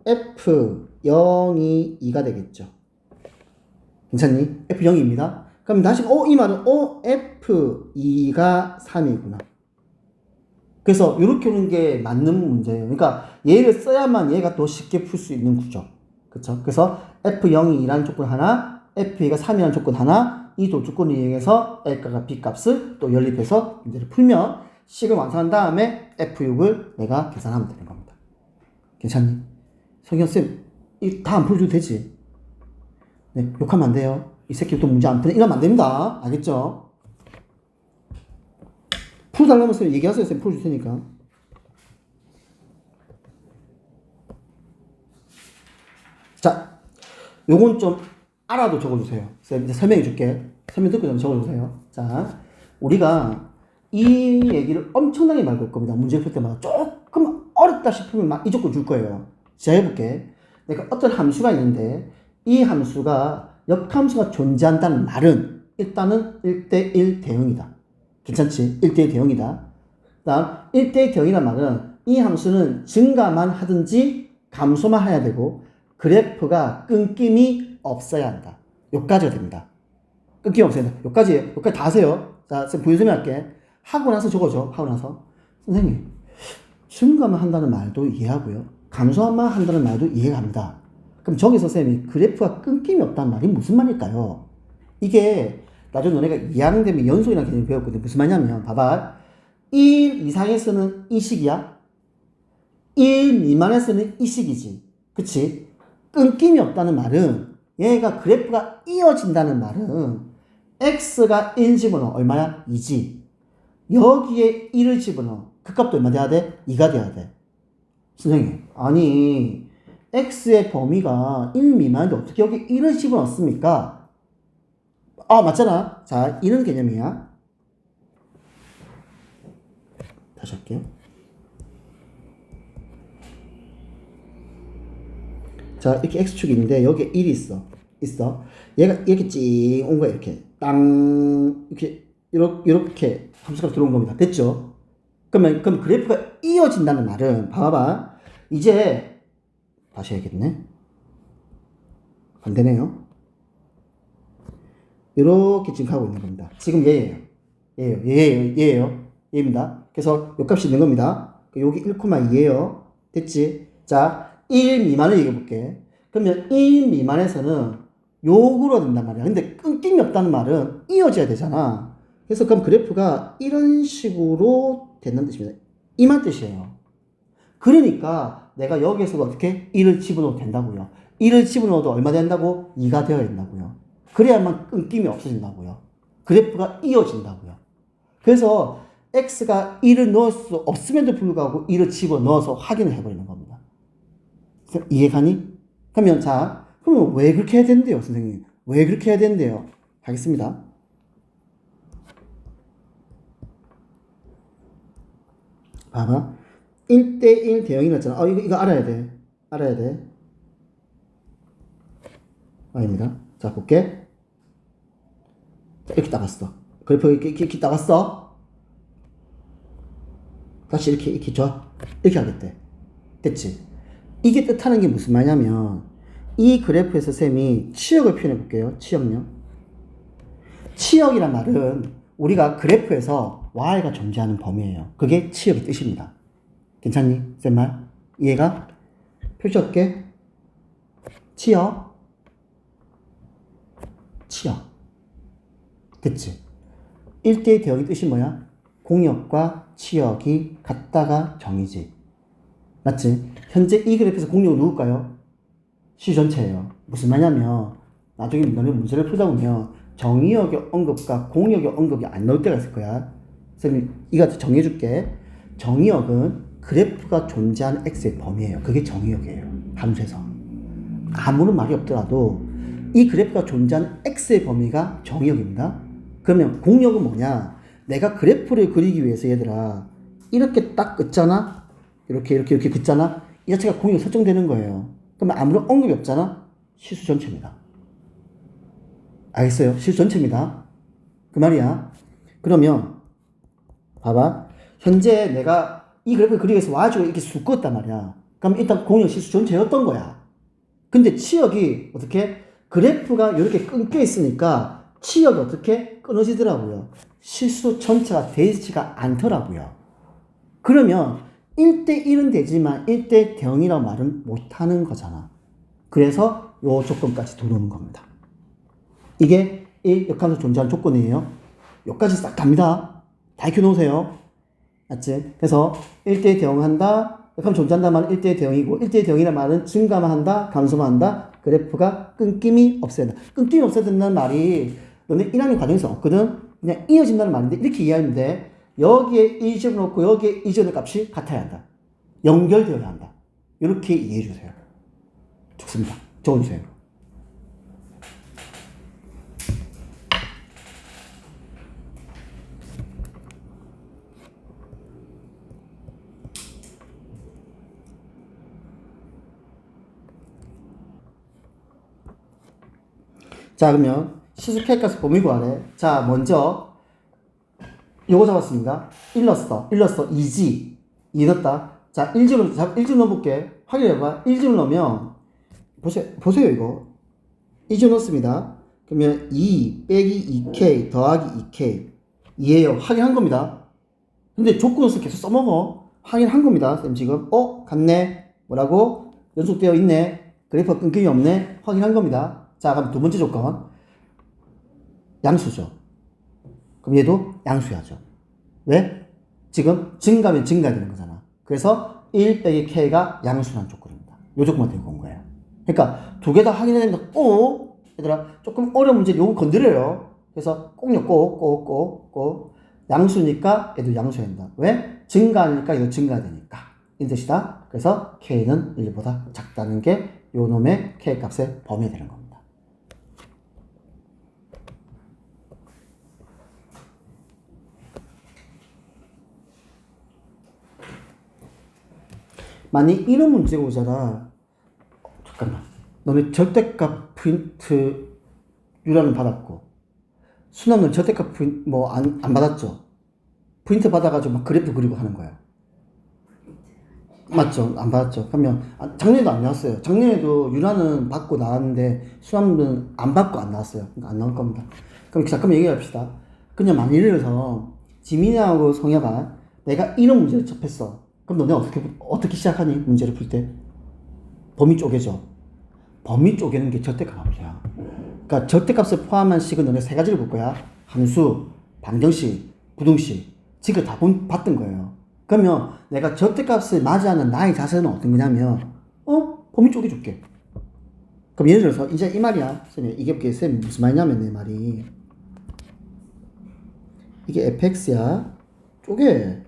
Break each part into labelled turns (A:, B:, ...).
A: F0이 2가 되겠죠. 괜찮니? F0입니다. 그럼 다시 이 말은 F2가 3이구나. 그래서 이렇게 오는 게 맞는 문제예요. 그러니까 얘를 써야만 얘가 더 쉽게 풀 수 있는 구조. 그쵸? 그래서 F0이 2라는 조건 하나, F2가 3이라는 조건 하나, 이 두 조건을 이용해서 A값과 B값을 또 연립해서 문제를 풀면 식을 완성한 다음에 F6을 내가 계산하면 되는 겁니다. 괜찮니? 성현쌤, 다 안 풀어줘도 되지? 네, 욕하면 안 돼요. 이 새끼 또 문제 안 푸네. 이러면 안 됩니다. 알겠죠? 풀어달라면 쌤 얘기하세요. 쌤 풀어줄 테니까. 자, 요건 좀 알아도 적어주세요. 쌤 이제 설명해 줄게. 설명 듣고 좀 적어주세요. 자, 우리가 이 얘기를 엄청나게 많이 볼 겁니다. 문제 풀 때마다 조금 어렵다 싶으면 막 이 조건 줄 거예요. 자, 해볼게. 내가 어떤 함수가 있는데 이 함수가 역함수가 존재한다는 말은 일단은 1대1 대응이다. 괜찮지? 1대1 대응이다. 다음 1대1 대응이란 말은 이 함수는 증가만 하든지 감소만 해야 되고 그래프가 끊김이 없어야 한다. 여기까지가 됩니다. 끊김이 없어야 된다. 여기까지 다 하세요. 자, 쌤 부연 설명할게. 하고 나서 적어줘. 하고 나서. 선생님, 증가만 한다는 말도 이해하고요. 감소만 한다는 말도 이해가 갑니다. 그럼 저기서 쌤이 그래프가 끊김이 없다는 말이 무슨 말일까요? 이게 나중에 너네가 2학년 되면 연속이라는 개념 배웠거든. 무슨 말이냐면 봐봐. 1 이상에서는 이 식이야. 1 미만에서는 이 식이지. 그치? 끊김이 없다는 말은 얘가 그래프가 이어진다는 말은 x가 1 집어넣어. 얼마야? 2지. 여기에 1을 집어넣어. 그 값도 얼마 돼야 돼? 2가 돼야 돼. 선생님, 아니 x의 범위가 1 미만인데 어떻게 여기 1을 집어넣습니까? 아, 맞잖아. 자, 이런 개념이야. 다시 할게요. 자, 이렇게 x축이 있는데 여기에 1이 있어. 얘가 이렇게 찡 온 거야. 이렇게 땅 이렇게 함수가 들어온 겁니다. 됐죠? 그럼 그래프가 이어진다는 말은 봐봐. 이제 다시 해야겠네. 안 되네요. 이렇게 지금 가고 있는 겁니다. 지금 얘입니다. 그래서 요 값이 있는 겁니다. 여기 1,2예요. 됐지? 자, 1 미만을 얘기해 볼게. 그러면 1 미만에서는 요구로 된단 말이야. 근데 끊김이 없다는 말은 이어져야 되잖아. 그래서 그럼 그래프가 이런 식으로 된다는 뜻입니다. 이만 뜻이에요. 그러니까 내가 여기에서도 어떻게 1을 집어넣어도 된다고요. 1을 집어넣어도 얼마 된다고? 2가 되어야 된다고요. 그래야만 끊김이 없어진다고요. 그래프가 이어진다고요. 그래서 x가 1을 넣을 수 없음에도 불구하고 1을 집어넣어서 확인을 해버리는 겁니다. 이해가니? 그러면 왜 그렇게 해야 된대요, 선생님? 왜 그렇게 해야 된대요? 하겠습니다. 봐봐. 1대1 대응이 났잖아. 이거 알아야 돼. 아닙니다. 자, 볼게. 자, 이렇게 따갔어. 그래프 이렇게 따갔어. 다시 이렇게 줘. 이렇게 하겠대. 됐지? 이게 뜻하는 게 무슨 말이냐면 이 그래프에서 쌤이 치역을 표현해 볼게요. 치역요. 치역이란 말은 우리가 그래프에서 y가 존재하는 범위예요. 그게 치역의 뜻입니다. 괜찮니? 쌤 말? 이해가? 표시할게. 치역. 됐지? 1대1 대역의 뜻이 뭐야? 공역과 치역이 같다가 정이지. 맞지? 현재 이 그래프에서 공역은 누굴까요? 시 전체예요. 무슨 말이냐면 나중에 너네 문제를 풀다 보면 정의역의 언급과 공역의 언급이 안 나올 때가 있을 거야. 쌤이 이거 정해줄게. 정의역은 그래프가 존재하는 x의 범위예요. 그게 정의역이에요. 함수에서. 아무런 말이 없더라도 이 그래프가 존재하는 x의 범위가 정의역입니다. 그러면 공역은 뭐냐? 내가 그래프를 그리기 위해서 얘들아 이렇게 딱 긋잖아? 이렇게 긋잖아? 이 자체가 공역이 설정되는 거예요. 그러면 아무런 언급이 없잖아? 실수 전체입니다. 알겠어요? 실수 전체입니다. 그 말이야. 그러면 봐봐. 현재 내가 이 그래프를 그리기 위해서 와가지고 이렇게 쑥 그었단 말이야. 그럼 일단 공역 실수 전체였던 거야. 근데 치역이 어떻게 그래프가 이렇게 끊겨 있으니까 치역이 어떻게 끊어지더라고요. 실수 전체가 되지가 않더라고요. 그러면 1대1은 되지만 1대 대응이라고 말은 못하는 거잖아. 그래서 요 조건까지 들어오는 겁니다. 이게 이 역함수 존재하는 조건이에요. 여기까지 싹 갑니다. 다 익혀놓으세요. 맞지? 그래서 1대 대응한다. 역함수 존재한다는 말은 1대 대응이고 1대 대응이라는 말은 증가만 한다. 감소만 한다. 그래프가 끊김이 없어야 된다. 끊김이 없어야 된다는 말이 너네 1학년 과정에서 없거든. 그냥 이어진다는 말인데 이렇게 이해하면 돼. 여기에 이 지점을 놓고 여기에 이 지점의 값이 같아야 한다. 연결되어야 한다. 이렇게 이해해 주세요. 좋습니다. 적어주세요. 자, 그러면 시수 K값을 범위 구하래. 자, 먼저 요거 잡았습니다. 1 넣었어. 2지. 2 넣었다. 자, 1지 넣어볼게. 확인해봐. 1지를 넣으면 보세요 이거. 2지 넣었습니다. 그러면 2 빼기 2K 더하기 2K 2예요. 확인한 겁니다. 근데 조건을 계속 써먹어. 확인한 겁니다. 쌤 지금 같네. 뭐라고? 연속되어 있네. 그래프가 끊김이 없네. 확인한 겁니다. 자, 그럼 두 번째 조건. 양수죠. 그럼 얘도 양수야죠. 왜? 지금 증가면 증가되는 거잖아. 그래서 1 빼기 K가 양수라는 조건입니다. 요 조건만 들고 온 거예요. 그러니까 두 개 다 확인해야 된다. 꼭! 얘들아, 조금 어려운 문제는 요거 건드려요. 그래서 꼭요, 꼭. 양수니까 얘도 양수해야 된다. 왜? 증가하니까 얘도 증가되니까. 이 뜻이다. 그래서 K는 1보다 작다는 게 요 놈의 K 값의 범위가 되는 겁니다. 만약 이런 문제가 오잖아. 잠깐만. 너네 절대값 프린트 유라는 받았고 수남은 절대값 프린트 안 받았죠? 프린트 받아가지고 막 그래프 그리고 하는 거야. 맞죠? 안 받았죠? 그러면 작년에도 안 나왔어요. 작년에도 유라는 받고 나왔는데 수남은 안 받고 안 나왔어요. 그러니까 안 나올 겁니다. 그럼 잠깐만 얘기합시다. 그냥 만약 예를 들어서 지민이하고 성혁아 내가 이런 문제를 접했어. 그럼 너네 어떻게 시작하니? 문제를 풀 때? 범위 쪼개죠. 범위 쪼개는 게 절대값 함수야. 그러니까 절대값을 포함한 식은 너네 세 가지를 볼 거야. 함수, 방정식, 부등식. 지금 다 봤던 거예요. 그러면 내가 절대값을 맞이하는 나의 자세는 어떤 거냐면, 범위 쪼개줄게. 그럼 예를 들어서, 이제 이 말이야. 쌤이 이게 쌤 무슨 말이냐면 내 말이. 이게 fx야. 쪼개.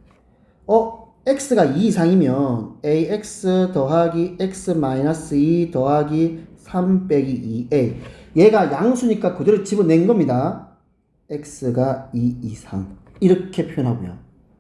A: x가 2 이상이면 ax 더하기 x 마이너스 2 더하기 3 빼기 2a. 얘가 양수니까 그대로 집어낸 겁니다. x가 2 이상. 이렇게 표현하고요.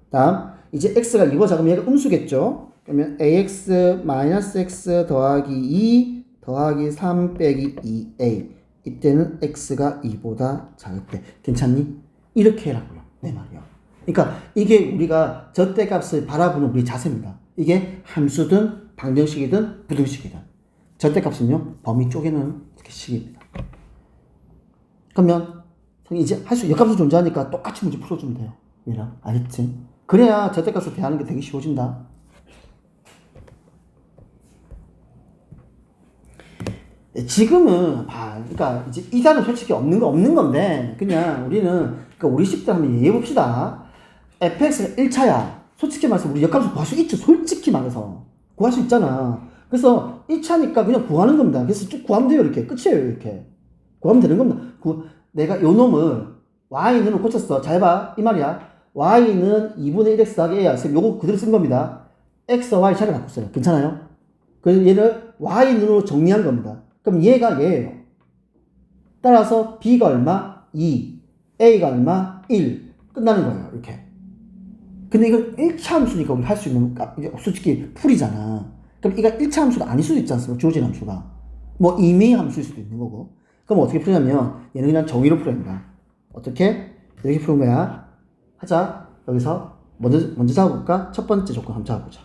A: 다음, 이제 x가 2보다 작으면 얘가 음수겠죠? 그러면 ax 마이너스 x 더하기 2 더하기 3 빼기 2a. 이때는 x가 2보다 작을 때. 괜찮니? 이렇게 해라고요. 내 말이요. 그러니까 이게 우리가 절대값을 바라보는 우리 자세입니다. 이게 함수든 방정식이든 부등식이든 절대값은요 범위 쪼개는 식입니다. 그러면 이제 역함수 존재하니까 똑같이 문제 풀어주면 돼요. 얘랑 알겠지? 그래야 절대값을 대하는 게 되게 쉬워진다. 지금은 그러니까 이제 이 단은 솔직히 없는 건데 그냥 우리는 그러니까 우리 식 때 한번 얘기해 봅시다. fx가 1차야. 솔직히 말해서 우리 역함수 구할 수 있죠. 솔직히 말해서. 구할 수 있잖아. 그래서 1차니까 그냥 구하는 겁니다. 그래서 쭉 구하면 돼요. 이렇게. 끝이에요. 이렇게. 구하면 되는 겁니다. 내가 요 놈을 y는 고쳤어. 잘 봐. 이 말이야. y는 2분의 1x 더하기 a야. 그래서 요거 그대로 쓴 겁니다. x와 y 차를 바꿨어요. 괜찮아요? 그래서 얘를 y는으로 정리한 겁니다. 그럼 얘가 얘예요. 따라서 b가 얼마? 2. a가 얼마? 1. 끝나는 거예요. 이렇게. 근데 이건 1차 함수니까 우리 할 수 있는, 솔직히 풀이잖아. 그럼 이거 1차 함수가 아닐 수도 있지 않습니까? 주어진 함수가. 이미 함수일 수도 있는 거고. 그럼 어떻게 풀냐면, 얘는 그냥 정의로 풀어야 된다. 어떻게? 이렇게 푸는 거야. 하자. 여기서, 먼저 잡아볼까? 첫 번째 조건 한번 잡아보자.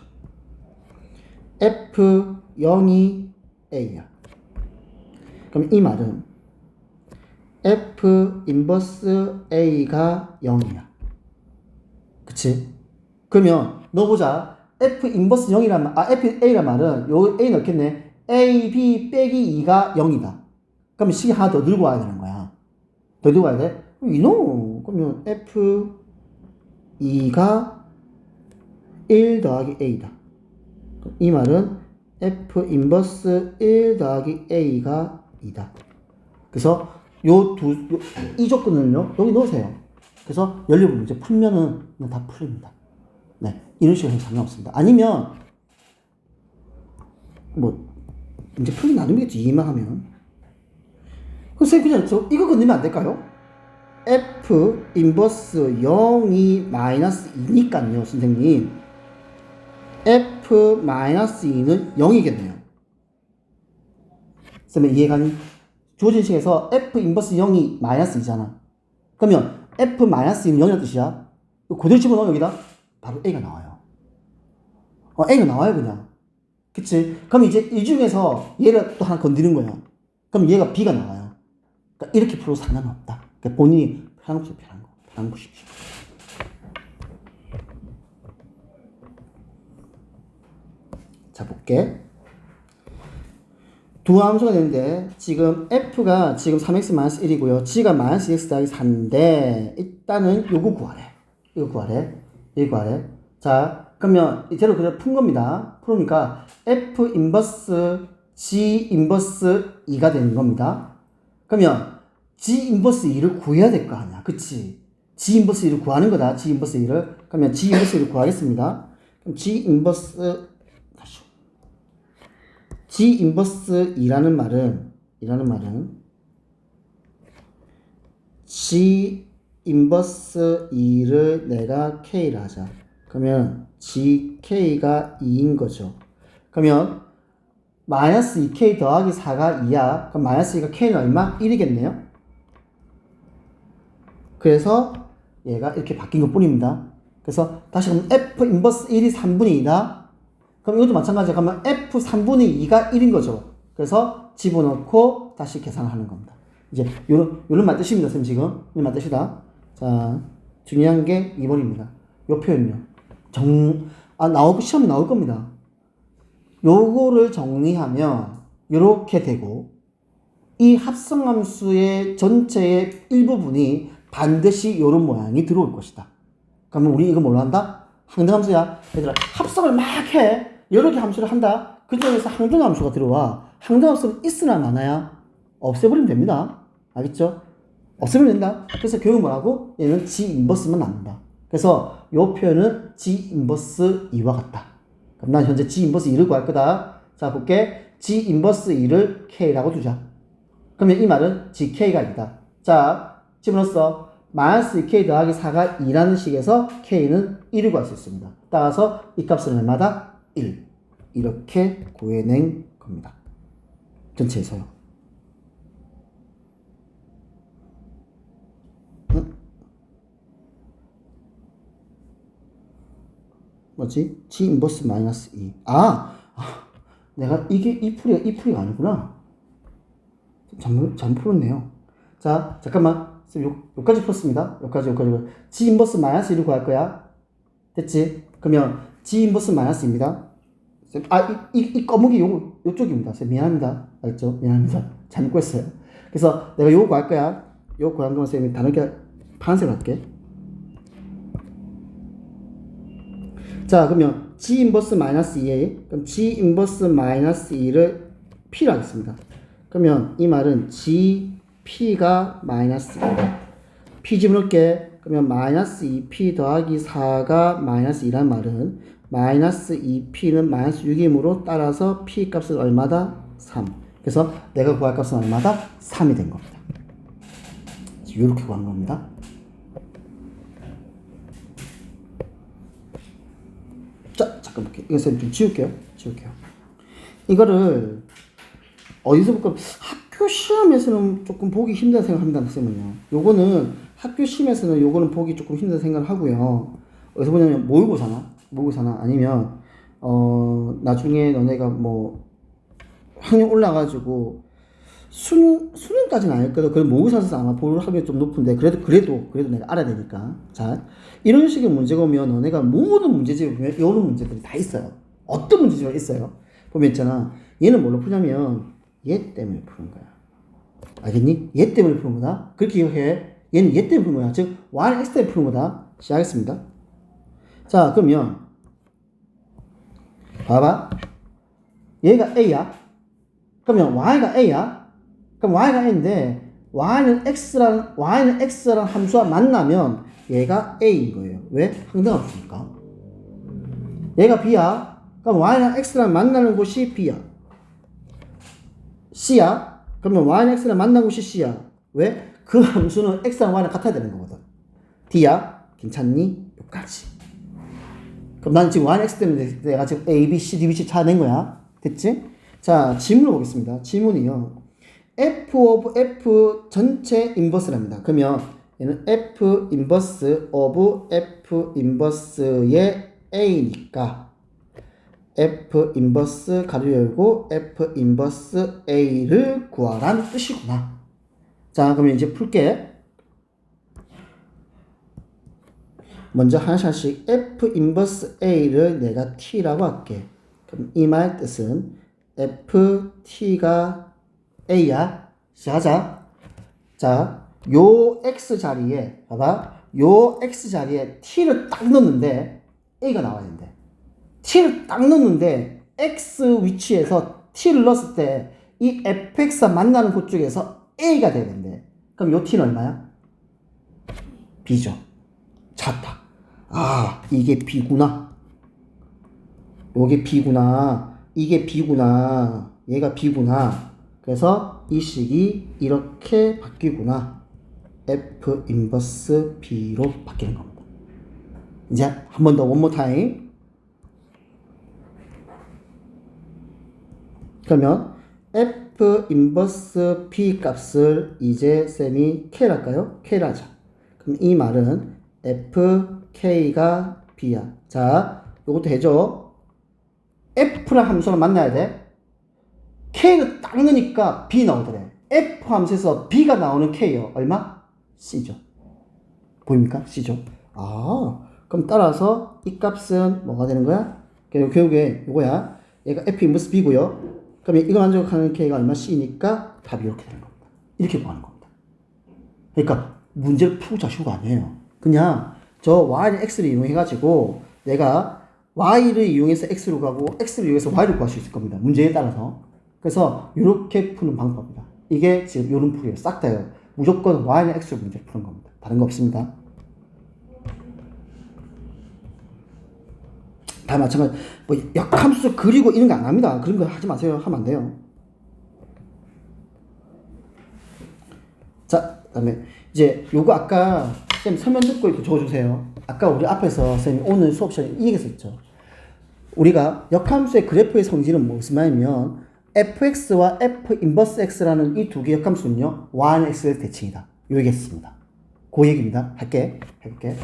A: F0이 A야. 그럼 이 말은 F 인버스 A가 0이야. 그치? 그러면 너 보자. F 인버스 0이란 말, F A란 말은 요 A 넣겠네. A, B 빼기 2가 0이다. 그럼 식이 하나 더 들고 와야 되는 거야. 더 들고 와야 돼? 이놈. 그러면 F 2가 1 더하기 A다. 이 말은 F 인버스 1 더하기 A가 2다. 그래서 이 조건을요, 여기 넣으세요. 그래서 연립 문제 풀면은 그냥 다 풀립니다. 네. 이런 식으로 해서 상관없습니다. 아니면, 문제 풀기 나누겠지, 이만 하면. 그래서 그냥 이거 건드리면 안 될까요? F 인버스 0이 마이너스 2니까요, 선생님. F 마이너스 2는 0이겠네요. 선생님 이해가니? 주어진 식에서 F 인버스 0이 마이너스 2잖아. 그러면 F 마이너스 2는 0이라는 뜻이야. 그대로 집어넣어 여기다. 바로 A가 나와요. A가 나와요 그냥. 그치? 그럼 이제 이 중에서 얘를 또 하나 건드리는 거야. 그럼 얘가 B가 나와요. 그러니까 이렇게 풀어도 상관없다. 그러니까 본인이 편한 거 편한 보십시오. 자, 볼게. 두 함수가 되는데, 지금 F가 지금 3x-1이고요. G가 마이너스 2x 더하기 4인데, 일단은 요거 구하래. 이거 구하래. 자, 그러면 이대로 그냥 푼 겁니다. 풀으니까 F 인버스 G 인버스 2가 되는 겁니다. 그러면 G 인버스 2를 구해야 될 거 아니야. 그치? G 인버스 2를 구하는 거다. G 인버스 2를. 그러면 G 인버스 2를 구하겠습니다. 그럼 G 인버스 G 인버스 2라는 말은 G 인버스 2를 내가 K를 하자. 그러면 GK가 2인 거죠. 그러면 마이너스 2K 더하기 4가 2야. 그럼 마이너스 2가 K는 얼마? 1이겠네요. 그래서 얘가 이렇게 바뀐 것 뿐입니다. 그래서 다시 그럼 F 인버스 1이 3분의 2다. 그럼 이것도 마찬가지야. 그러면 F 3분의 2가 1인 거죠. 그래서 집어넣고 다시 계산을 하는 겁니다. 이제 요런 말뜻입니다. 선생님 지금. 이 말뜻이다. 자, 중요한 게 2번입니다. 요 표현요. 시험에 나올 겁니다. 요거를 정리하면 요렇게 되고, 이 합성함수의 전체의 일부분이 반드시 요런 모양이 들어올 것이다. 그러면 우리 이거 뭘로 한다? 항등함수야. 얘들아, 합성을 막 해. 여러 개 함수를 한다. 그 중에서 항등함수가 들어와. 항등함수는 있으나 마나야? 없애버리면 됩니다. 알겠죠? 없애면 된다. 그래서 교육은 뭐라고? 얘는 G 인버스만 남는다. 그래서 요 표현은 G 인버스 2와 같다. 그럼 난 현재 G 인버스 2를 구할 거다. 자, 볼게. G 인버스 2를 K라고 두자. 그러면 이 말은 GK가 2다. 자, 집어넣었어. 마이너스 2K 더하기 4가 2라는 식에서 K는 1을 구할 수 있습니다. 따라서 이 값은 얼마다? 1. 이렇게 구해낸 겁니다. 전체에서요. 뭐지? G 인버스 마이너스 2. 내가 이 풀이가 아니구나. 잘못 풀었네요. 자, 잠깐만. 요까지 풀었습니다. 요까지. G 인버스 마이너스 1을 구할 거야. 됐지? 그러면 G 인버스 마이너스 2입니다. 이 검은게 요쪽입니다. 미안합니다. 알겠죠? 미안합니다. 잘못 구했어요. 그래서 내가 요거 구할 거야. 요거 구한 거면 쌤이 다르게 파란색으로 할게. 자, 그러면 G 인버스 마이너스 2에, 그럼 G 인버스 마이너스 2를 P로 하겠습니다. 그러면 이 말은 GP가 마이너스 2다. P 집어넣을게. 그러면 마이너스 2P 더하기 4가 마이너스 2란 말은 마이너스 2P는 마이너스 6이므로 따라서 P 값은 얼마다? 3. 그래서 내가 구할 값은 얼마다? 3이 된 겁니다. 이렇게 구한 겁니다. 자, 잠깐 볼게요. 이거 쌤 좀 지울게요. 이거를 어디서 볼까? 학교 시험에서는 조금 보기 힘들다 생각합니다, 쌤은요. 요거는 학교 시험에서는 요거는 보기 조금 힘들다 생각을 하고요. 어디서 보냐면 모의고사나 아니면 나중에 너네가 뭐 학년 올라가지고 수능까지는 아닐거든. 그럼 모의고사에서 아마 볼 확률이 좀 높은데 그래도 내가 알아야 되니까. 자, 이런 식의 문제가 오면 너네가 모든 문제집에 보면 이런 문제들이 다 있어요. 어떤 문제집이 있어요? 보면 있잖아. 얘는 뭘로 푸냐면 얘 때문에 푸는 거야. 알겠니? 얘 때문에 푸는 거다. 그렇게 기억해. 얘는 얘 때문에 푸는 거야. 즉 y는 x 때문에 푸는 거다. 시작하겠습니다. 자, 그러면 봐봐. 얘가 a야. 그러면 y가 a야. 그럼 y가 a인데 y는 x라는 함수와 만나면 얘가 a인 거예요. 왜? 항등함수니까. 얘가 b야. 그럼 y랑 x랑 만나는 곳이 b야. c야. 그러면 y는 x랑 만나는 곳이 c야. 왜? 그 함수는 x랑 y랑 같아야 되는 거거든. d야. 괜찮니? 여기까지. 그럼 난 지금 y는 x 때문에 내가 지금 a, b, c, d, b, c 찾아낸 거야. 됐지? 자, 질문을 보겠습니다. 질문이요. f of f 전체 인버스랍니다. 그러면 얘는 f 인버스 of f 인버스의 a니까 f 인버스 가로 열고 f 인버스 a를 구하란 뜻이구나. 자, 그러면 이제 풀게. 먼저 하나씩 f 인버스 a를 내가 t라고 할게. 그럼 이 말 뜻은 ft가 a야. 시작하자. 자, 요 x 자리에 봐봐. 요 x 자리에 t를 딱 넣는데 a가 나와야 된대. t를 딱 넣는데 x 위치에서 t를 넣었을 때 이 fx가 만나는 곳 쪽에서 a가 돼야 된대. 그럼 요 t는 얼마야? b죠. 찾다. 아, 이게 b구나. 요게 b구나. 이게 b구나. 얘가 b구나. 그래서 이 식이 이렇게 바뀌구나. F 인버스 B로 바뀌는 겁니다. 이제 한 번 더 one more time. 그러면 F 인버스 B 값을 이제 쌤이 K를 할까요? K를 하자. 그럼 이 말은 FK가 B야. 자, 요것도 해줘. F랑 함수랑 만나야 돼. K를 딱 넣으니까 B 나오더래. F 함수에서 B가 나오는 K요. 얼마? C죠. 보입니까? C죠. 아, 그럼 따라서 이 값은 뭐가 되는 거야? 결국에 이거야. 얘가 F 인버스 B고요. 그러면 이거 만족하는 K가 얼마? C니까 답이 이렇게 되는 겁니다. 이렇게 구하는 겁니다. 그러니까 문제를 풀고 자시는 거 아니에요. 그냥 저 Y는 X를 이용해가지고 내가 Y를 이용해서 X로 가고 X를 이용해서 Y를 구할 수 있을 겁니다. 문제에 따라서. 그래서 이렇게 푸는 방법입니다. 이게 지금 요런 풀이에요. 싹 다요. 무조건 y는 x로 문제 푸는 겁니다. 다른 거 없습니다. 다 마찬가지. 뭐 역함수 그리고 이런 거 안 합니다. 그런 거 하지 마세요. 하면 안 돼요. 자, 그다음에 이제 요거 아까 쌤 설명 듣고 이렇게 적어주세요. 아까 우리 앞에서 쌤이 오늘 수업 시간에 이 얘기했었죠. 우리가 역함수의 그래프의 성질은 무슨 말이냐면 fx와 f 인버스 x라는 이 두 개의 역함수는요 y는 x의 대칭이다. 요 얘기했습니다. 그 얘기입니다. 해볼게.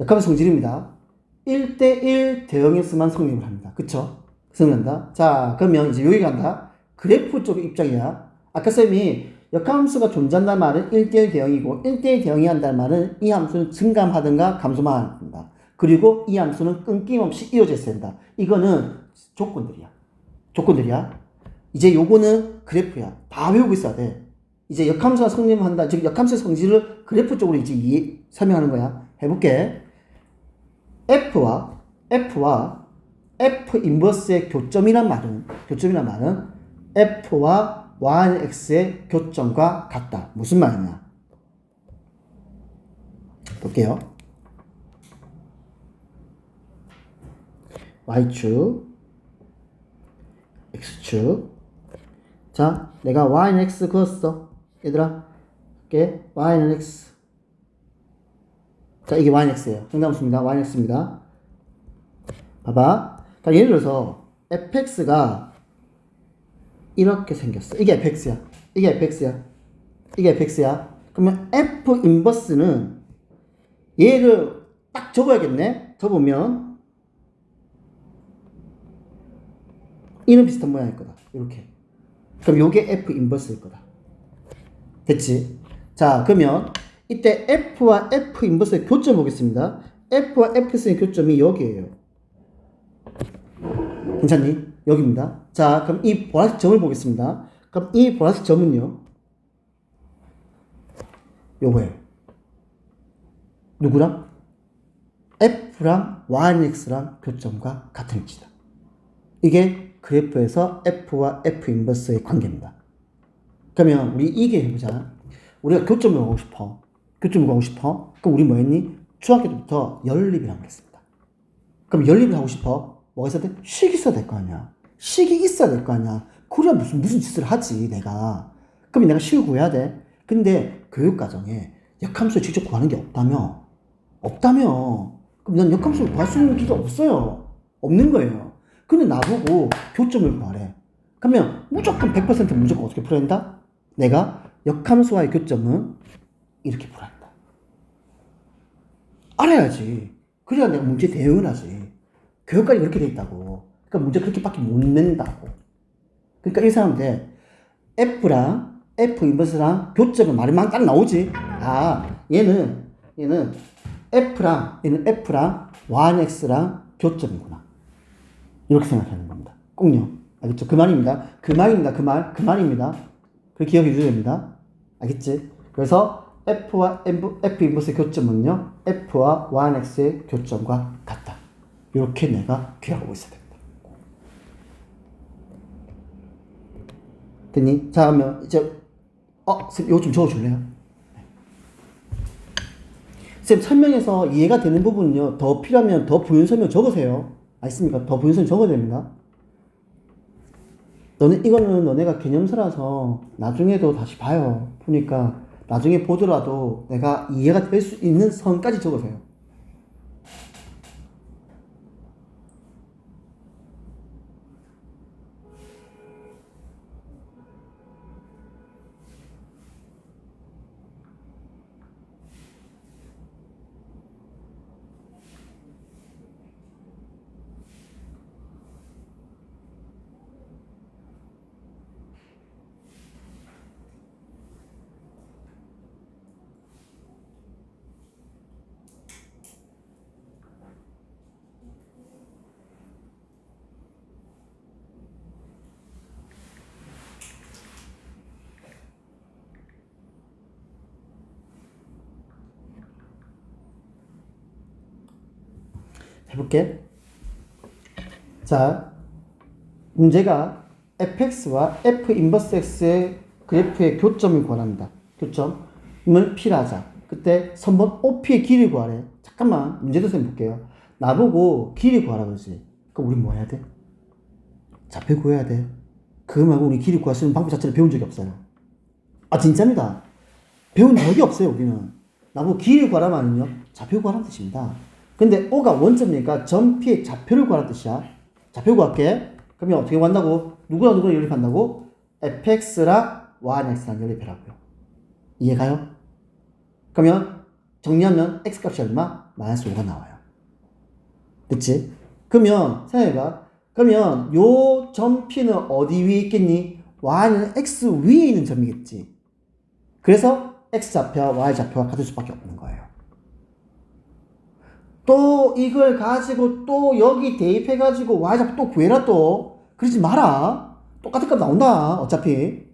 A: 역함수 성질입니다. 1대1 대응에서만 성립을 합니다. 그쵸? 성립한다. 자, 그러면 이제 여기 간다. 그래프 쪽의 입장이야. 아까 쌤이 역함수가 존재한다는 말은 1대1 대응이고 1대1 대응이 한다는 말은 이 함수는 증감하든가 감소만 한다. 그리고 이 함수는 끊김없이 이어져 있어야 된다. 이거는 조건들이야. 이제 요거는 그래프야. 다 외우고 있어야 돼. 이제 역함수가 성립한다. 즉 역함수의 성질을 그래프 쪽으로 이제 설명하는 거야. 해볼게. F와 F 인버스의 교점이란 말은 F와 Y는 X의 교점과 같다. 무슨 말이냐? 볼게요. Y축, X축. 자, 내가 Y는 X 그었어. 얘들아, 이게 Y는 X. 자, 이게 Y는 X예요. 정답습니다. Y는 X입니다. 봐봐. 그러니까 예를 들어서 fx가 이렇게 생겼어. 이게 fx야. 이게 fx야. 그러면 f 인버스는 얘를 딱 접어야겠네. 접으면 이는 비슷한 모양일 거다. 이렇게. 그럼 요게 F 인버스일 거다. 됐지? 자, 그러면 이때 F와 F 인버스의 교점 보겠습니다. F와 F의 교점이 여기에요. 괜찮니? 여기입니다. 자, 그럼 이 보라색 점을 보겠습니다. 그럼 이 보라색 점은요, 요거예요. 누구랑? F랑 YX랑 교점과 같은 위치다. 이게 그래프에서 F와 F 인버스의 관계입니다. 그러면 우리 이게 해보자. 우리가 교점을 구하고 싶어. 교점을 구하고 싶어. 그럼 우리 뭐 했니? 중학교 때부터 연립이라고 했습니다. 그럼 연립을 하고 싶어. 뭐가 있어야 돼? 식이 있어야 될 거 아니야. 식이 있어야 될 거 아니야. 그래야 무슨 짓을 하지, 내가. 그럼 내가 식을 구해야 돼. 근데 교육과정에 역함수를 직접 구하는 게 없다며. 그럼 난 역함수를 구할 수 있는 기가 없어요. 없는 거예요. 근데 나보고 교점을 구하래. 그러면 무조건 100% 무조건 어떻게 풀어야 된다? 내가 역함수와의 교점은 이렇게 풀어야 한다. 알아야지. 그래야 내가 문제 대응을 하지. 교육까지 그렇게 돼 있다고. 그러니까 문제 그렇게밖에 못 낸다고. 그러니까 이 사람들 F랑 F 인버스랑 교점은 말이 딱 나오지. 아, 얘는 F랑 YX랑 교점이구나. 이렇게 생각하는 겁니다. 꼭요. 알겠죠? 그 말입니다. 그 말입니다. 그걸 기억해 주셔야 됩니다. 알겠지? 그래서 F와 F 인버스의 교점은요, F와 YX의 교점과 같다. 이렇게 내가 기억하고 있어야 됩니다. 됐니? 자, 그러면 이제, 이거 좀 적어줄래요? 쌤, 설명에서 이해가 되는 부분은요, 더 필요하면 더 부연 설명 적으세요. 알겠습니까? 더 부연 설명 적어야 됩니다. 이거는 너네가 개념서라서 나중에도 다시 봐요. 보니까 나중에 보더라도 내가 이해가 될 수 있는 선까지 적으세요. 해볼게. 자, 문제가 fx와 f 인버스 x의 그래프의 교점을 구하랍니다. 교점을 P라자. 그때 선번 OP의 길이 구하래. 잠깐만, 문제도 좀 볼게요. 나보고 길이 구하라 그러지. 그럼 우리 뭐 해야 돼? 좌표 구해야 돼. 그거 말고 우리 길이 구할 수 있는 방법 자체를 배운 적이 없어요. 아, 진짜입니다. 배운 적이 없어요, 우리는. 나보고 길이 구하라면요, 좌표 구하라는 뜻입니다. 근데 O가 원점이니까 점 P의 좌표를 구하라는 뜻이야. 좌표 구할게. 그러면 어떻게 구한다고? 누구랑 연립한다고? fx랑 yx랑 연립해라고요. 이해가요? 그러면 정리하면 x값이 얼마? 마이너스 5가 나와요. 됐지? 그러면 생각해봐. 그러면 요 점 P는 어디 위에 있겠니? y는 x 위에 있는 점이겠지. 그래서 x좌표와 y좌표가 같을 수밖에 없는 거예요. 또 이걸 가지고 또 여기 대입해가지고 y좌표 또 구해라 또. 그러지 마라. 똑같은 값 나온다. 어차피.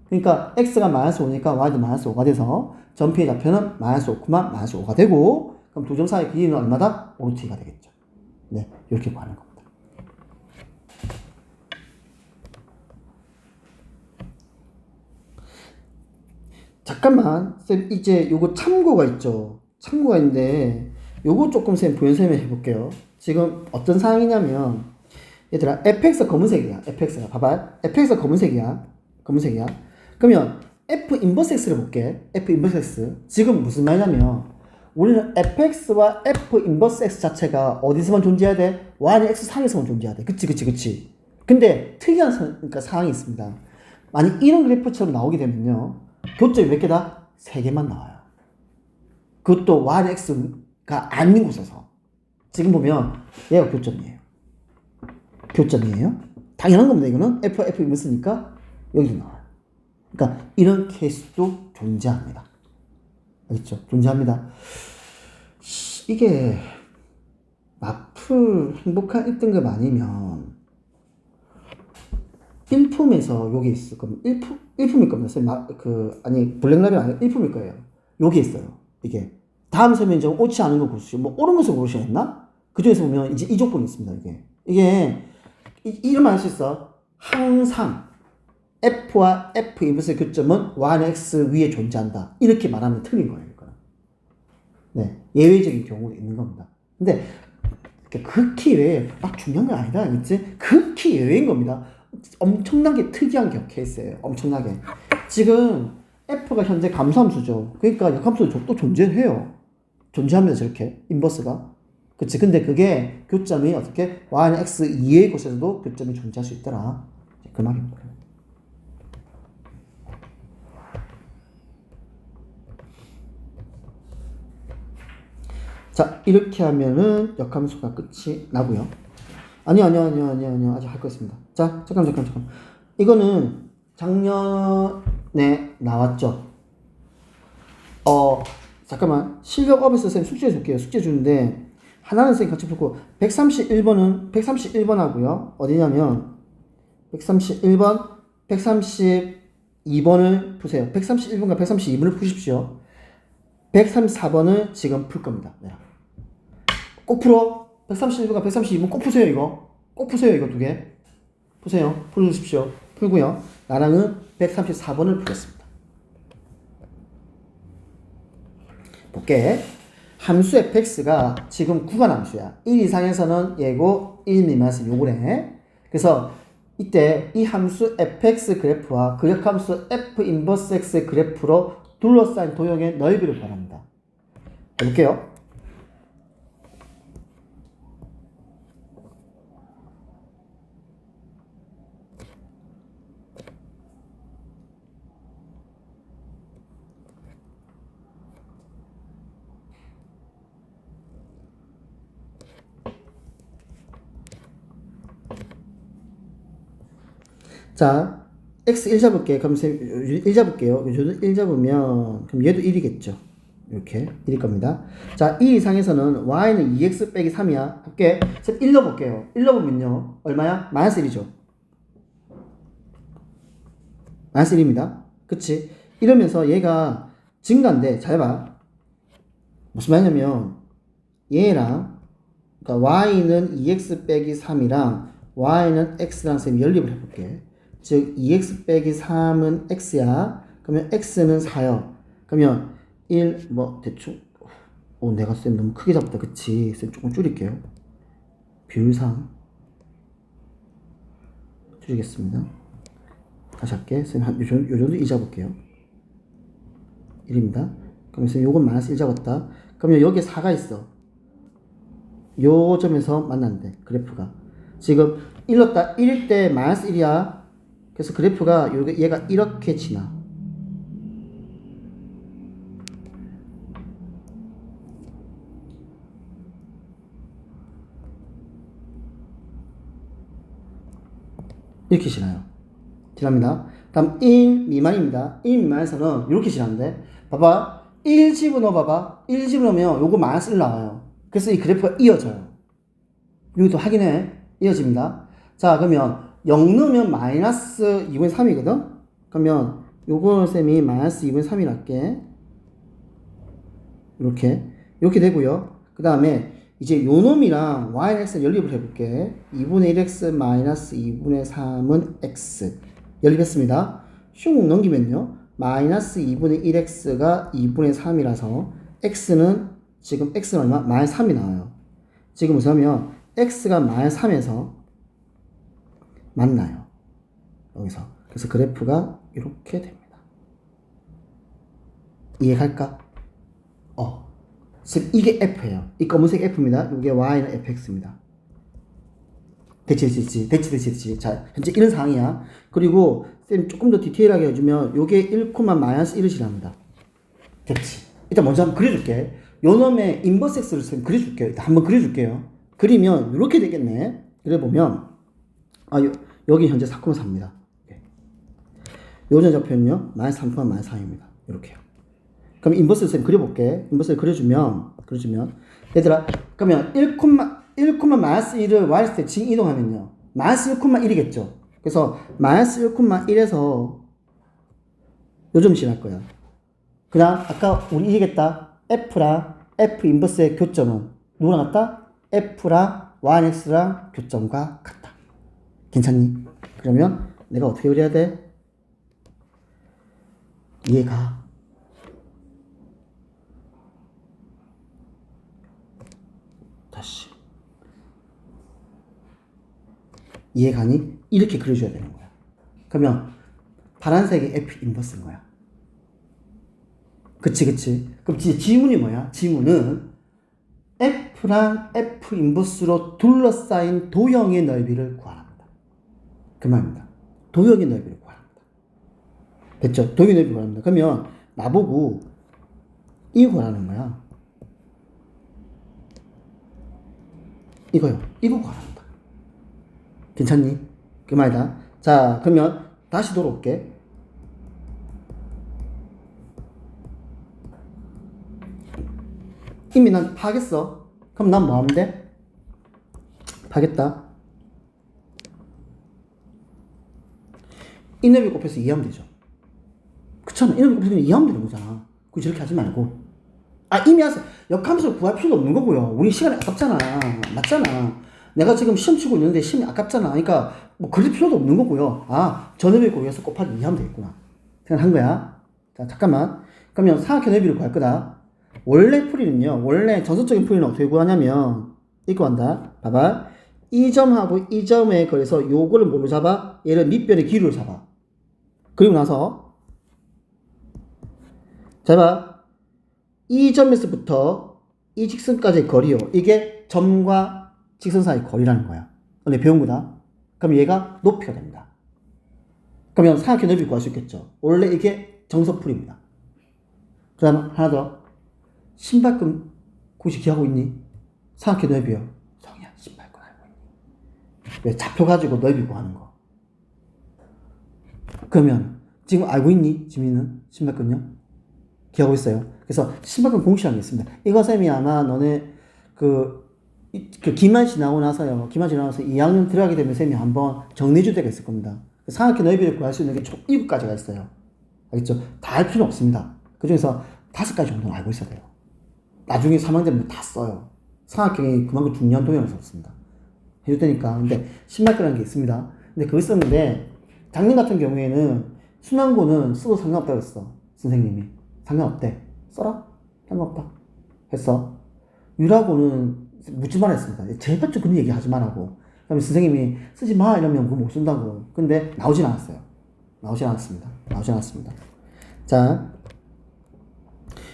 A: 그러니까 x가 마이너스 5니까 y도 마이너스 5가 돼서 점 P의 좌표는 마이너스 5, 마이너스 5가 되고 그럼 두 점 사이의 길이는 얼마다? 5루트가 되겠죠. 네, 이렇게 구하는 겁니다. 잠깐만, 쌤 이제 요거 참고가 있죠. 참고가 있는데 요거 조금 쌤 부연 설명해 볼게요. 지금 어떤 상황이냐면 얘들아 fx가 검은색이야. fx가 봐봐. fx가 검은색이야. 그러면 f 인버스 x를 볼게. f 인버스 x. 지금 무슨 말이냐면 우리는 fx와 f 인버스 x 자체가 어디서만 존재해야 돼? y는 x 상에서만 존재해야 돼. 그치. 근데 특이한 그러니까 상황이 있습니다. 만약 이런 그래프처럼 나오게 되면요. 교점이 몇 개다? 3개만 나와요. 그것도 y는 x가 아닌 곳에서. 지금 보면 얘가 교점이에요. 당연한 겁니다. 이거는 F와 F 인버스니까 여기도 나와요. 그러니까 이런 케이스도 존재합니다. 알겠죠? 존재합니다. 이게 마플 행복한 1등급 아니면 일품에서 요게 있을 겁니다. 일품일 겁니다. 아니 블랙라벨 아니고 일품일 거예요. 요게 있어요. 이게 다음 설명적으로 옳지 않은 거 고르시죠. 뭐 오르면서 고르셔야했나? 그 중에서 보면 이제 이 조건이 있습니다. 이게 이런 말 할 수 있어. 항상 F와 F 인버스의 교점은 Y는 X 위에 존재한다. 이렇게 말하면 틀린 거예요. 이거는. 네, 예외적인 경우도 있는 겁니다. 근데 극히 예외, 막 중요한 건 아니다, 알겠지? 극히 예외인 겁니다. 엄청나게 특이한 케이스예요. 엄청나게. 지금 F가 현재 감소함수죠. 그러니까 역함수도 또 존재해요. 존재합니다, 저렇게 인버스가. 그치? 근데 그게 교점이 어떻게 Y는 X 이외의 곳에서도 교점이 존재할 수 있더라. 그 말입니다. 자, 이렇게 하면은 역함수가 끝이 나고요. 아니요. 아직 할 거 있습니다. 자, 잠깐. 이거는 작년에 나왔죠. 잠깐만. 실력업에서 선생님 숙제 줄게요. 숙제 주는데, 하나는 선생님 같이 풀고, 131번 하고요. 어디냐면, 131번, 132번을 푸세요. 131번과 132번을 푸십시오. 134번을 지금 풀 겁니다. 네. 꼭 풀어. 131번과 132번 꼭 푸세요, 이거. 꼭 푸세요, 이거 두 개. 푸세요. 풀어주십시오. 풀고요. 나랑은 134번을 풀겠습니다. 볼게. 함수 fx가 지금 구간 함수야. 1 이상에서는 얘고 1 미만에서 요거래. 그래서 이때 이 함수 fx 그래프와 그 역함수 f 인버스 x의 그래프로 둘러싸인 도형의 넓이를 구합니다. 볼게요. 자, x 1 잡을게. 그럼 1 잡을게요. 요즘 1 잡으면 그럼 얘도 1이겠죠. 이렇게 1일 겁니다. 자, 2 이상에서는 y는 2x 빼기 3이야. 할게. 1 넣어볼게요. 1 넣어보면요. 얼마야? 마이너스 1이죠. 마이너스 1입니다. 그치? 이러면서 얘가 증가인데, 잘 봐. 무슨 말이냐면, 얘랑, 그러니까 y는 2x 빼기 3이랑 y는 x랑 쌤이 연립을 해볼게. 즉 2x 빼기 3은 x야. 그러면 x는 4요. 그러면 1 뭐 대충 내가 쌤 너무 크게 잡았다. 그치? 쌤 조금 줄일게요. 비율상 줄이겠습니다. 다시 할게. 쌤 요 정도 2 잡을게요. 1입니다. 그러면 쌤 요건 마이너스 1 잡았다. 그러면 여기에 4가 있어. 요 점에서 만난대. 그래프가. 지금 1일 때 마이너스 1이야. 그래서 그래프가 얘가 이렇게 지나. 이렇게 지나요. 지납니다. 다음 1 미만입니다. 1 미만에서는 이렇게 지나는데 봐봐. 1 집어넣어 봐봐. 1 집어넣으면 요거 마이너스 1 나와요. 그래서 이 그래프가 이어져요. 여기도 확인해. 이어집니다. 자, 그러면 0 넣으면 마이너스 2분의 3이거든? 그러면 요거 쌤이 마이너스 2분의 3이 날게. 이렇게 되고요. 그 다음에 이제 요 놈이랑 y는 x를 연립을 해볼게. 2분의 1x 마이너스 2분의 3은 x. 연립했습니다. 슝 넘기면요. 마이너스 2분의 1x가 2분의 3이라서 x는 지금 x는 얼마? 마이너스 3이 나와요. 지금 우선면 x가 마이너스 3에서 만나요. 여기서. 그래서 그래프가 이렇게 됩니다. 이해갈까? 즉 이게 f예요. 이 검은색 f입니다. 이게 y는 fx입니다. 대치. 자, 현재 이런 상황이야. 그리고 쌤 조금 더 디테일하게 해주면 요게 1, 마이너스 1을 지납니다. 됐지? 일단 먼저 한번 그려줄게. 요 놈의 인버스 x를 쌤 그려줄게요. 일단 한번 그려줄게요. 그리면 이렇게 되겠네. 그려보면 여기 현재 4,4입니다. 요전 좌표는요, 마이너스 3,-4입니다. 이렇게요. 그럼 인버스를 쌤 그려볼게. 인버스를 그려주면, 얘들아, 그러면 1,1을 yx 진 이동하면요, 마이너스 1,1이겠죠. 그래서 마이너스 1,1에서 요점 지날 거야. 그 다음, 아까 우리 이기겠다. F랑 F 인버스의 교점은 누구랑 같다? F랑 yx랑 교점과 같다. 괜찮니? 그러면 내가 어떻게 그려야 돼? 이해가? 다시. 이해가니? 이렇게 그려줘야 되는 거야. 그러면 파란색이 F 인버스인 거야. 그치. 그럼 진짜 지문이 뭐야? 지문은 F랑 F 인버스로 둘러싸인 도형의 넓이를 구하랍니다. 그 말입니다. 도형의 넓이를 구하랍니다. 됐죠? 도형의 넓이를 구하랍니다. 그러면 나보고 이거 구하라는 거야. 이거요. 이거 구하랍니다. 괜찮니? 그 말이다. 자, 그러면 다시 돌아올게. 이미 난 파겠어. 그럼 난 뭐 하면 돼? 파겠다. 이 넓이 곱해서 이해하면 되죠. 그렇잖아. 이 넓이 곱해서 이해하면 되는 거잖아. 그 저렇게 하지 말고. 이미 하세요. 역함수를 구할 필요도 없는 거고요. 우리 시간이 아깝잖아. 맞잖아. 내가 지금 시험 치고 있는데 시험이 아깝잖아. 그러니까 뭐 그럴 필요도 없는 거고요. 저 넓이 곱해서 곱하기 이해하면 되겠구나. 생각한 거야. 자, 잠깐만. 그러면 삼각형 넓이를 구할 거다. 원래 풀이는요, 원래 정석적인 풀이는 어떻게 구하냐면, 이거 한다. 봐봐. 이 점하고 이 점에 거리에서 요거를 뭘로 잡아? 얘를 밑변의 길이로 잡아. 그리고 나서, 자, 봐. 이 점에서부터 이 직선까지의 거리요. 이게 점과 직선 사이 거리라는 거야. 오늘 배운 거다. 그럼 얘가 높이가 됩니다. 그러면 삼각형 넓이 구할 수 있겠죠. 원래 이게 정석풀이입니다. 그 다음 하나 더. 신발끈 혹시 기하고 있니? 삼각형 넓이요. 성희야, 신발끈 알고 있니? 왜 좌표 가지고 넓이 구하는 거? 그러면 지금 알고 있니? 지민은 신발끈요? 기하고 있어요. 그래서 신발끈 공식이라는 게 있습니다. 이거 쌤이 아마 너네 그 기말 지나고 나서요. 기말 지나고 나서 2학년 들어가게 되면 쌤이 한번 정리해줄 때가 있을 겁니다. 삼각형 넓이를 구할 수 있는 게 총 7가지가 있어요. 알겠죠? 다 할 필요는 없습니다. 그 중에서 5가지 정도는 알고 있어야 돼요. 나중에 3학년 되면 다 써요. 삼각형이 그만큼 중요한 도형을 썼습니다. 해줄 테니까. 근데 신발끈이라는 게 있습니다. 근데 그걸 썼는데 작년 같은 경우에는 순환고는 써도 상관없다고 했어. 선생님이. 상관없대. 써라? 상관없다. 했어. 유라고는 묻지 말았습니다. 제발 좀 그런 얘기 하지 말라고. 그다음에 선생님이 쓰지 마 이러면 그거 못 쓴다고. 근데 나오진 않았어요. 나오진 않았습니다. 자,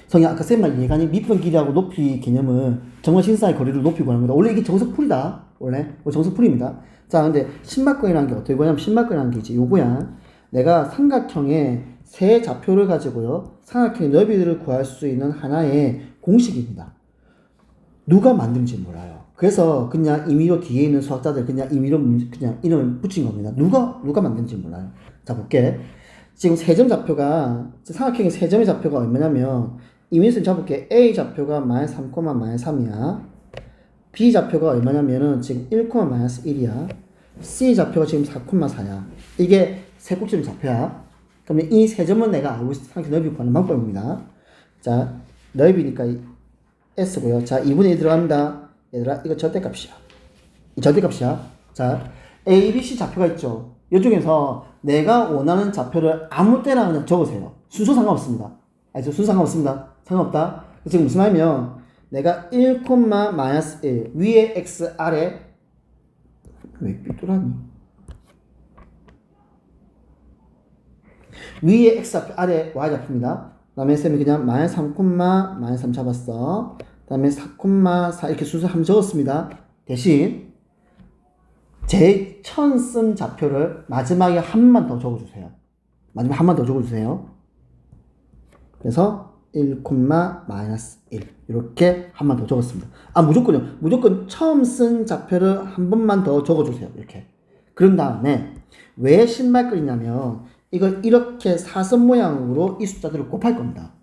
A: 성이 아까 쌤 말 이해가니? 밑변 길이하고 높이 개념을 정말 신사의 거리를 높이 구하는 거다. 원래 이게 정석풀이다. 원래 정석풀이입니다. 자, 근데 신발끈이라는 게 어떻게 구하냐면 신발끈이라는 게 이제 요거야. 내가 삼각형의 세 좌표를 가지고요. 삼각형의 넓이를 구할 수 있는 하나의 공식입니다. 누가 만든지 몰라요. 그래서 그냥 임의로 뒤에 있는 수학자들 그냥 임의로 그냥 이름을 붙인 겁니다. 누가 만든지 몰라요. 자, 볼게. 지금 세 점 좌표가 삼각형의 세 점의 좌표가 얼마냐면 임의로 잡을게. A 좌표가 마이너스 3, 마이너스 3이야. B 좌표가 얼마냐면은 지금 1, 마이너스 1이야. C 좌표가 지금 4, 4야. 이게 세 꼭지점 좌표야. 그러면 이 세 점은 내가 알고 있어. 삼각형 넓이 구하는 방법입니다. 자, 넓이니까 S고요. 자, 2분의 1 들어갑니다. 얘들아, 이거 절대값이야. 이 절대값이야. 자, A, B, C 좌표가 있죠. 이 중에서 내가 원하는 좌표를 아무 때나 그냥 적으세요. 순서 상관없습니다. 알죠? 순서 상관없습니다. 상관없다. 지금 무슨 말이면 내가 1, 마이너스 1 위에 X 아래 왜 삐뚤하니? 위에 X 좌표 아래 Y 좌표입니다. 그 다음에 쌤이 그냥 마이너스 3, 마이너스 3 잡았어. 그 다음에 4, 4 이렇게 순서 한번 적었습니다. 대신 제 처음 쓴 좌표를 마지막에 한 번 더 적어주세요. 마지막에 한 번 더 적어주세요. 그래서 1, 마이너스 1 이렇게 한 번 더 적었습니다. 무조건 처음 쓴 좌표를 한 번만 더 적어주세요. 이렇게. 그런 다음에 왜 신발끈이냐면 이걸 이렇게 사선 모양으로 이 숫자들을 곱할 겁니다.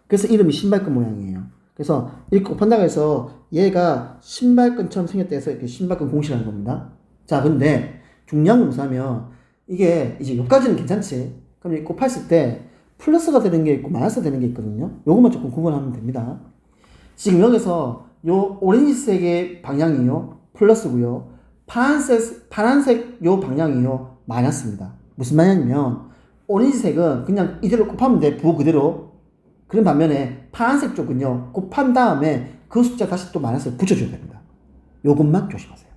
A: 그래서 이름이 신발끈 모양이에요. 그래서 이렇게 곱한다고 해서 얘가 신발끈처럼 생겼다 해서 이렇게 신발끈 공식이라는 겁니다. 자, 근데 중요한 건 뭐냐면 이게 이제 여기까지는 괜찮지. 그럼 곱했을 때 플러스가 되는 게 있고 마이너스가 되는 게 있거든요. 요것만 조금 구분하면 됩니다. 지금 여기서 요 오렌지색의 방향이요 플러스고요. 파란색 요 방향이요 마이너스입니다. 무슨 말이냐면 오렌지색은 그냥 이대로 곱하면 돼. 부호 그대로. 그런 반면에 파란색 쪽은요 곱한 다음에 그 숫자 다시 또 마이너스를 붙여줘야 됩니다. 요것만 조심하세요.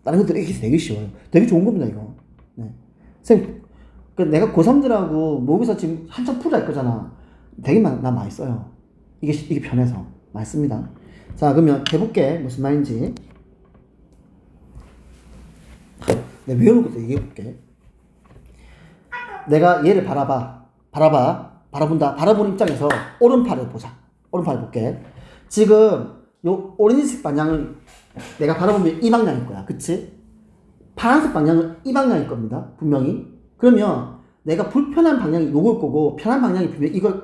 A: 다른 것들은 이게 되게 쉬워요. 되게 좋은 겁니다 이거. 네. 선생님, 내가 고3들하고 모의고사 지금 한참 풀어야 할 거잖아. 되게 나 많이 써요. 이게 편해서 많이 씁니다. 자, 그러면 해볼게. 무슨 말인지. 내가 외우는 것도 얘기해볼게. 내가 얘를 바라본다. 바라보는 입장에서 오른팔을 보자. 오른팔을 볼게. 지금 요 오렌지색 방향을 내가 바라보면 이 방향일 거야. 그치? 파란색 방향은 이 방향일 겁니다. 분명히. 그러면 내가 불편한 방향이 요걸 거고 편한 방향이 분명히 이거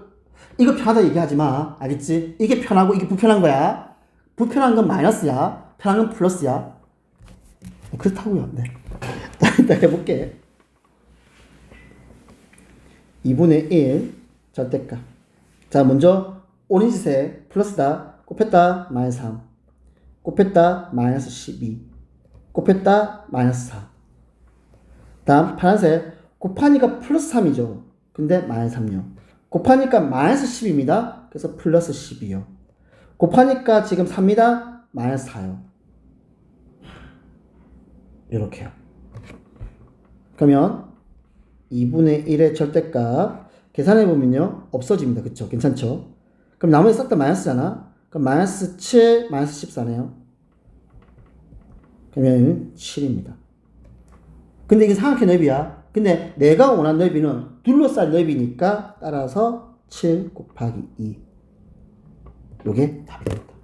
A: 편하다 얘기하지 마. 알겠지? 이게 편하고 이게 불편한 거야. 불편한 건 마이너스야. 편한 건 플러스야. 그렇다고요. 네. 일단 해볼게. 2분의 1 절대값. 자, 먼저 오렌지색 플러스다. 곱했다 마이너스 3. 곱했다 마이너스 12. 곱했다 마이너스 4. 다음 파란색 곱하니까 플러스 3이죠. 근데 마이너스 3요. 곱하니까 마이너스 10입니다. 그래서 플러스 12요. 곱하니까 지금 3입니다. 마이너스 4요. 이렇게요. 그러면 2분의 1의 절대값 계산해보면요 없어집니다. 그쵸? 괜찮죠? 그럼 나머지 싹 다 마이너스잖아. 그럼 마이너스 7, 마이너스 14네요. 그러면 7입니다. 근데 이게 삼각형 넓이야. 근데 내가 원하는 넓이는 둘러쌀 넓이니까 따라서 7 곱하기 2. 요게 답이 됩니다.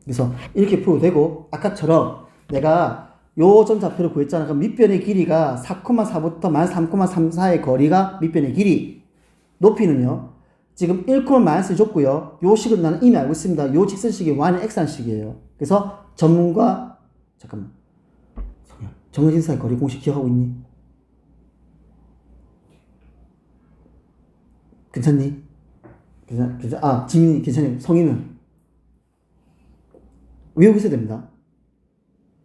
A: 그래서 이렇게 풀어도 되고 아까처럼 내가 요 전좌표를 구했잖아. 그럼 밑변의 길이가 4,4부터 마이너스 3,34의 거리가 밑변의 길이. 높이는요. 지금 1, 마이너스 줬고요. 요 식은 나는 이미 알고 있습니다. 요 직선식이 y는 x라는 식이에요. 그래서 점과 잠깐만. 정근진사의 거리 공식 기억하고 있니? 괜찮니? 괜찮. 지민이 괜찮니? 성인은 외우고 있어야 됩니다.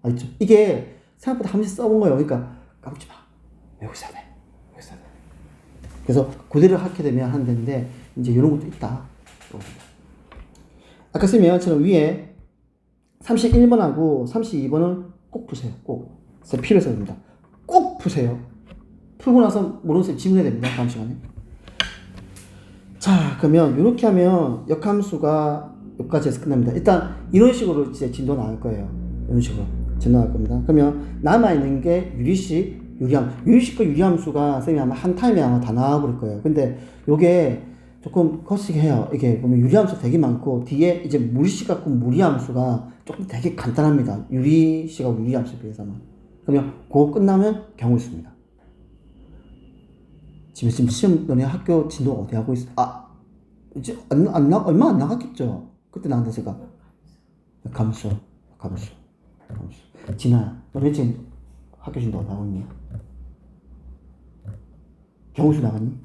A: 알겠죠? 이게 생각보다 한 번씩 써본 거예요. 그러니까 까먹지 마. 외우고 있어야 돼. 그래서 그대로 하게 되면 하는 되는데 이제 이런 것도 있다. 아까 쌤이 얘기한처럼 위에 31번하고 32번은 꼭 푸세요. 꼭. 필요해서 됩니다. 꼭 푸세요. 풀고 나서 모르는 쌤 질문해야 됩니다. 다음 시간에. 자, 그러면 이렇게 하면 역함수가 여기까지 해서 끝납니다. 일단 이런 식으로 이제 진도 나올 거예요. 이런 식으로 진도 나올 겁니다. 그러면 남아있는 게 유리식, 유리식과 유리함수가 쌤이 아마 한 타임에 아마 다 나와버릴 거예요. 근데 요게 조금 거시기해요. 이게 보면 유리함수 되게 많고 뒤에 이제 무리식 갖고 무리함수가 조금 되게 간단합니다. 유리식하고 유리함수에 비해서는. 그러면 그거 끝나면 경우 있습니다. 지금 시험 너네 학교 진도 어디 하고 있어? 이제 얼마 안 나갔겠죠? 그때 나한테 제가 감수. 진아야, 너네 지금 학교 진도 어디 하고 있니? 경우수 나갔니?